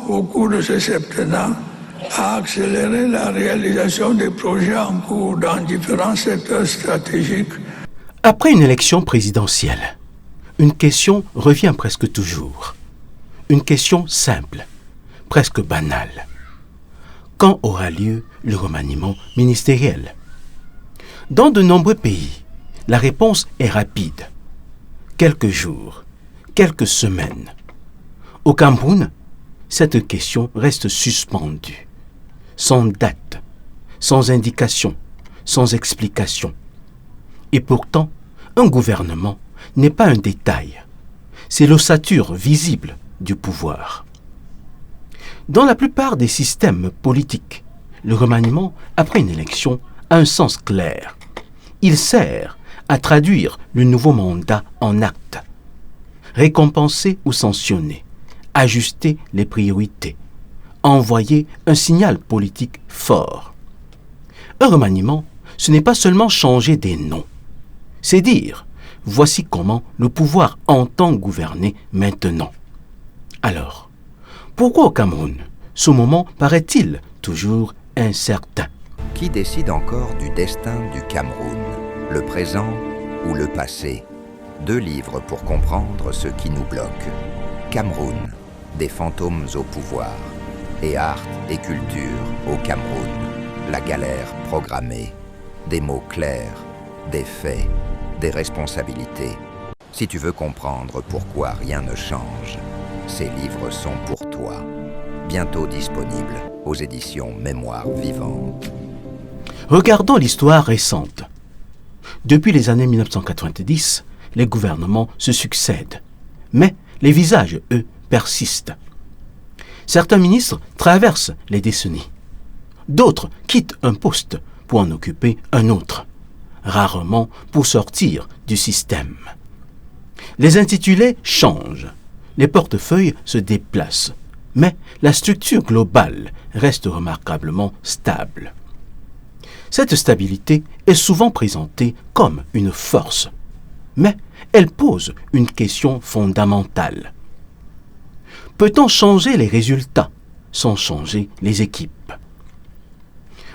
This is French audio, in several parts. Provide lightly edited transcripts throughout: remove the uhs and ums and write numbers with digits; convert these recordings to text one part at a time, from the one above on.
au cours de ce septennat, a accéléré la réalisation des projets en cours dans différents secteurs stratégiques. Après une élection présidentielle, une question revient presque toujours. Une question simple, presque banale. Quand aura lieu le remaniement ministériel? Dans de nombreux pays, la réponse est rapide. Quelques jours, quelques semaines. Au Cameroun, cette question reste suspendue, sans date, sans indication, sans explication. Et pourtant, un gouvernement n'est pas un détail. C'est l'ossature visible du pouvoir. Dans la plupart des systèmes politiques, le remaniement, après une élection, a un sens clair. Il sert à traduire le nouveau mandat en actes, récompenser ou sanctionner, ajuster les priorités, envoyer un signal politique fort. Un remaniement, ce n'est pas seulement changer des noms, c'est dire « voici comment le pouvoir entend gouverner maintenant ». Alors, pourquoi au Cameroun, ce moment paraît-il toujours incertain? Qui décide encore du destin du Cameroun, le présent ou le passé? 2 livres pour comprendre ce qui nous bloque. Cameroun, des fantômes au pouvoir. Et art et culture au Cameroun. La galère programmée. Des mots clairs, des faits, des responsabilités. Si tu veux comprendre pourquoi rien ne change, ces livres sont pour toi. Bientôt disponibles aux éditions Mémoire vivante. Regardons l'histoire récente. Depuis les années 1990, les gouvernements se succèdent. Mais les visages, eux, persistent. Certains ministres traversent les décennies. D'autres quittent un poste pour en occuper un autre, rarement pour sortir du système. Les intitulés changent, les portefeuilles se déplacent, mais la structure globale reste remarquablement stable. Cette stabilité est souvent présentée comme une force, mais elle pose une question fondamentale. Peut-on changer les résultats sans changer les équipes?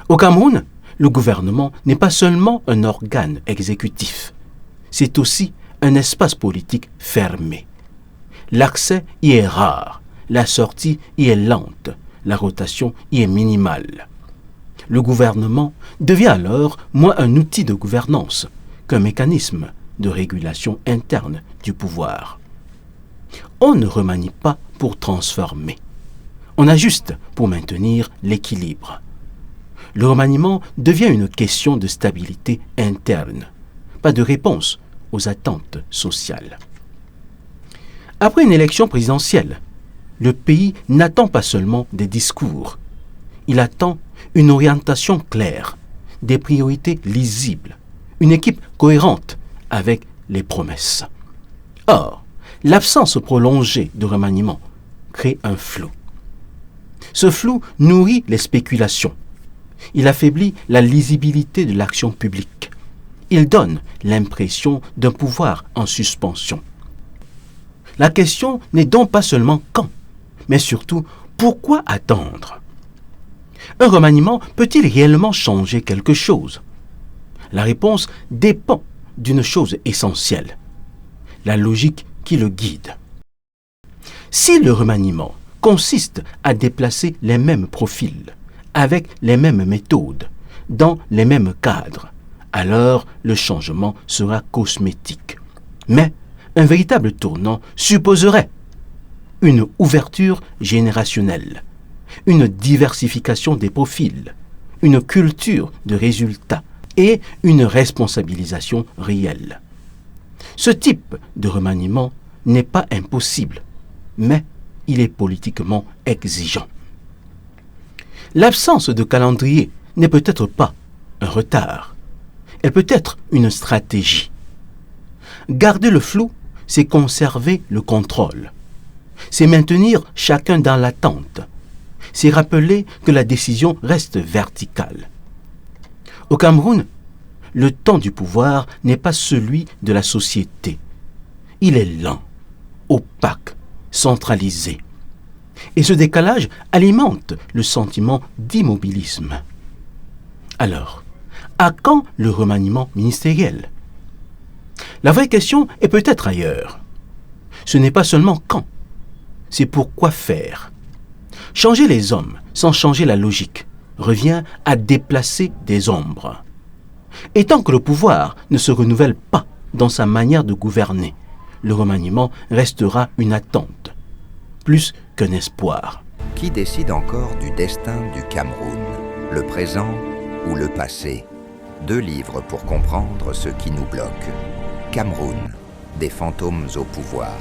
Au Cameroun, le gouvernement n'est pas seulement un organe exécutif, c'est aussi un espace politique fermé. L'accès y est rare, la sortie y est lente, la rotation y est minimale. Le gouvernement devient alors moins un outil de gouvernance qu'un mécanisme de régulation interne du pouvoir. On ne remanie pas pour transformer. On ajuste pour maintenir l'équilibre. Le remaniement devient une question de stabilité interne, pas de réponse aux attentes sociales. Après une élection présidentielle, le pays n'attend pas seulement des discours. Il attend une orientation claire, des priorités lisibles, une équipe cohérente avec les promesses. Or, l'absence prolongée de remaniement crée un flou. Ce flou nourrit les spéculations. Il affaiblit la lisibilité de l'action publique. Il donne l'impression d'un pouvoir en suspension. La question n'est donc pas seulement quand, mais surtout pourquoi attendre? Un remaniement peut-il réellement changer quelque chose? La réponse dépend d'une chose essentielle, la logique qui le guide. Si le remaniement consiste à déplacer les mêmes profils, avec les mêmes méthodes, dans les mêmes cadres, alors le changement sera cosmétique. Mais un véritable tournant supposerait une ouverture générationnelle, une diversification des profils, une culture de résultats et une responsabilisation réelle. Ce type de remaniement n'est pas impossible, mais il est politiquement exigeant. L'absence de calendrier n'est peut-être pas un retard, elle peut être une stratégie. Garder le flou, c'est conserver le contrôle. C'est maintenir chacun dans l'attente. C'est rappeler que la décision reste verticale. Au Cameroun, le temps du pouvoir n'est pas celui de la société. Il est lent, opaque, centralisé. Et ce décalage alimente le sentiment d'immobilisme. Alors, à quand le remaniement ministériel? La vraie question est peut-être ailleurs. Ce n'est pas seulement quand, c'est pourquoi faire. Changer les hommes sans changer la logique revient à déplacer des ombres. Et tant que le pouvoir ne se renouvelle pas dans sa manière de gouverner, le remaniement restera une attente, plus qu'un espoir. Qui décide encore du destin du Cameroun? Le présent ou le passé? 2 livres pour comprendre ce qui nous bloque. Cameroun, des fantômes au pouvoir.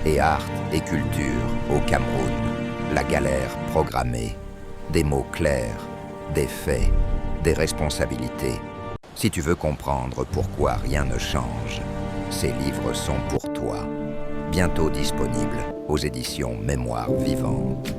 Et art et culture au Cameroun. La galère programmée. Des mots clairs, des faits, des responsabilités. Si tu veux comprendre pourquoi rien ne change, ces livres sont pour toi. Bientôt disponibles aux éditions Mémoire Vivante.